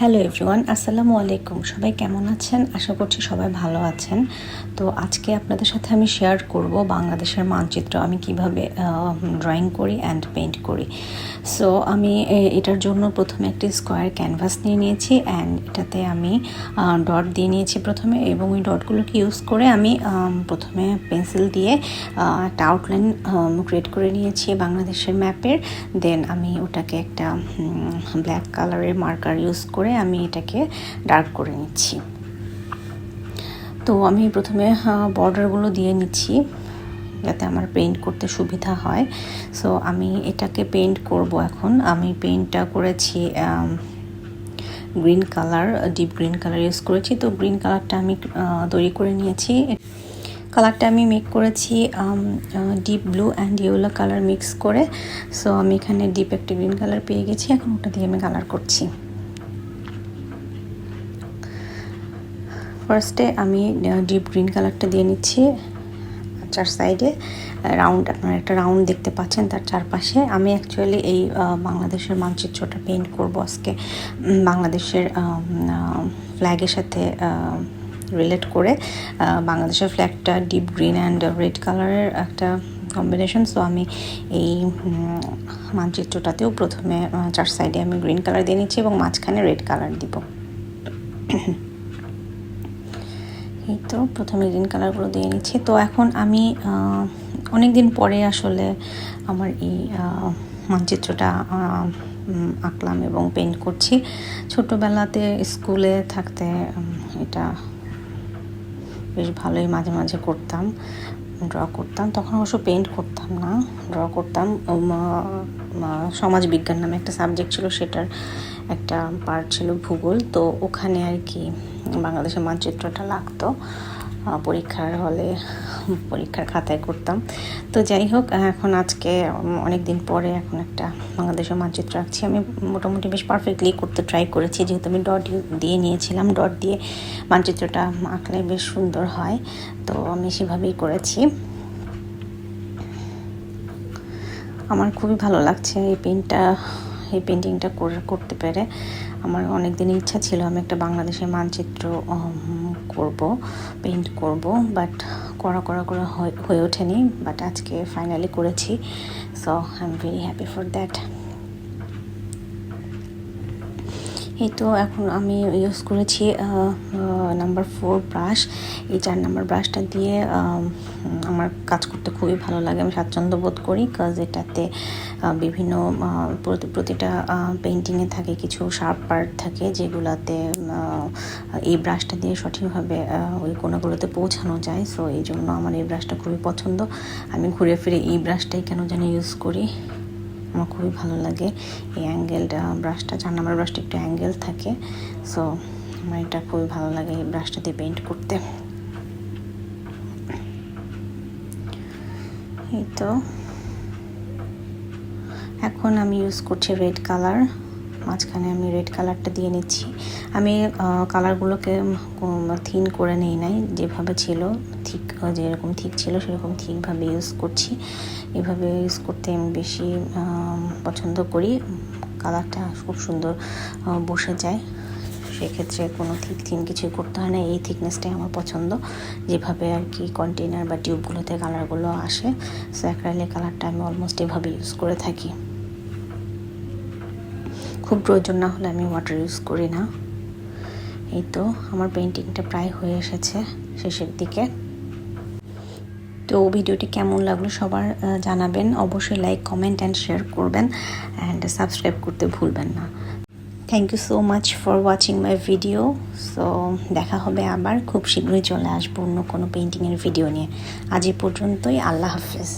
Hello everyone, আসসালামু আলাইকুম। সবাই কেমন আছেন? আশা করছি সবাই ভালো আছেন। তো আজকে আপনাদের সাথে আমি শেয়ার করব বাংলাদেশের মানচিত্র আমি কিভাবে ড্রয়িং করি অ্যান্ড পেইন্ট করি। সো আমি এটার জন্য প্রথমে একটি স্কোয়ার ক্যানভাস নিয়ে নিয়েছি অ্যান্ড এটাতে আমি ডট দিয়ে নিয়েছি প্রথমে, এবং ওই ডটগুলোকে ইউজ করে আমি প্রথমে পেন্সিল দিয়ে একটা আউটলাইন ক্রিয়েট করে নিয়েছি বাংলাদেশের ম্যাপের। দেন আমি ওটাকে একটা ব্ল্যাক কালারের মার্কার ইউজ করে আমি এটাকে ডার্ক করে নিচ্ছি। তো আমি প্রথমে বর্ডারগুলো দিয়ে নিচ্ছি যাতে আমার পেইন্ট করতে সুবিধা হয়। সো আমি এটাকে পেইন্ট করব। এখন আমি পেইন্টটা করেছি green colour, deep green colour use করেছি। তো গ্রিন কালারটা আমি তৈরি করে নিয়েছি। কালারটা আমি মেক করেছি deep blue and yellow colour mix করে। সো আমি এখানে ডিপ একটা গ্রিন কালার পেয়ে গেছি, এখন ওটা দিয়ে আমি কালার করছি। ফার্স্টে আমি ডিপ গ্রিন কালারটা দিয়ে নিচ্ছি চার সাইডে রাউন্ড, আপনারা একটা রাউন্ড দেখতে পাচ্ছেন তার চারপাশে। আমি অ্যাকচুয়ালি এই বাংলাদেশের মানচিত্রটা পেইন্ট করব আজকে বাংলাদেশের ফ্ল্যাগের সাথে রিলেট করে। বাংলাদেশের ফ্ল্যাগটা ডিপ গ্রিন অ্যান্ড রেড কালারের একটা কম্বিনেশন। সো আমি এই মানচিত্রটাতেও প্রথমে চার সাইডে আমি গ্রিন কালার দিয়ে নিচ্ছি এবং মাঝখানে রেড কালার দিব। এই তো প্রথমে গ্রিন কালারগুলো দিয়ে নিচ্ছি। তো এখন আমি অনেক দিন পরে আসলে আমার এই মানচিত্রটা আঁকলাম এবং পেইন্ট করছি। ছোটোবেলাতে স্কুলে থাকতে এটা বেশ ভালোই মাঝে মাঝে করতাম, ড্র করতাম। তখন অবশ্য পেইন্ট করতাম না, ড্র করতাম। সমাজবিজ্ঞান নামে একটা সাবজেক্ট ছিল, সেটার একটা পার্ট ছিল ভূগোল। তো ওখানে আর কি বাংলাদেশের মানচিত্রটা লাগতো পরীক্ষার হলে, পরীক্ষার খাতায় করতাম। তো যাই হোক, এখন আজকে অনেক দিন পরে এখন একটা বাংলাদেশের মানচিত্র আঁকছি। আমি মোটামুটি বেশ পারফেক্টলি করতে ট্রাই করেছি, যেহেতু আমি ডট দিয়ে নিয়েছিলাম। ডট দিয়ে মানচিত্রটা আঁকলে বেশ সুন্দর হয়, তো আমি সেভাবেই করেছি। আমার খুবই ভালো লাগছে এই পেন্টিংটা করতে পেরে। আমার অনেক দিন ইচ্ছা ছিল আমি একটা বাংলাদেশের মানচিত্র করব, পেইন্ট করব, বাট করা হয়ে ওঠেনি। বাট আজকে ফাইনালি করেছি। So I am very happy for that. এই তো এখন আমি ইউজ করেছি নাম্বার 4 ব্রাশ। এই 4 নাম্বার ব্রাশটা দিয়ে আমার কাজ করতে খুবই ভালো লাগে, আমি স্বাচ্ছন্দ্য বোধ করি। কাজ এটাতে বিভিন্ন প্রতিটা পেন্টিংয়ে থাকে কিছু শার্প পার্ট থাকে, যেগুলাতে এই ব্রাশটা দিয়ে সঠিকভাবে ওই কোণাগুলোতে পৌঁছানো যায়। সো এই জন্য আমার এই ব্রাশটা খুবই পছন্দ। আমি ঘুরে ফিরে এই ব্রাশটাই কেন জানি ইউজ করি, আমার খুবই ভালো লাগে। এই অ্যাঙ্গেলড ব্রাশটা, 4 নাম্বার ব্রাশটা একটু অ্যাঙ্গেল থাকে। সো আমার এটা খুবই ভালো লাগে এই ব্রাশটা দিয়ে পেইন্ট করতে। এই তো এখন আমি ইউজ করছি রেড কালার। মাঝখানে আমি রেড কালারটা দিয়ে নিচ্ছি। আমি কালারগুলোকে থিন করে নেই নাই, যেভাবে ছিল ঠিক, যেরকম ঠিক ছিল সেরকম ঠিকভাবে ইউজ করছি। এভাবে ইউজ করতে আমি বেশি পছন্দ করি। কালারটা খুব সুন্দর বসে যায়, সেক্ষেত্রে কোনো থিন কিছুই করতে হয় না। এই থিকনেসটাই আমার পছন্দ, যেভাবে আর কি কন্টেনার বা টিউবগুলোতে কালারগুলো আসে। সো অ্যাক্রিলিক কালারটা আমি অলমোস্ট এভাবে ইউজ করে থাকি। খুব প্রয়োজন না হলে আমি ওয়াটার ইউজ করি না। এই তো আমার পেইন্টিংটা প্রায় হয়ে এসেছে শেষের দিকে। তো ভিডিওটি কেমন লাগলো সবার জানাবেন, অবশ্যই লাইক, কমেন্ট অ্যান্ড শেয়ার করবেন অ্যান্ড সাবস্ক্রাইব করতে ভুলবেন না। Thank you so much for watching my video. So দেখা হবে আবার, খুব শীঘ্রই চলে আসবো অন্য কোনো পেইন্টিংয়ের ভিডিও নিয়ে। আজ এ পর্যন্তই, আল্লাহ হাফেজ।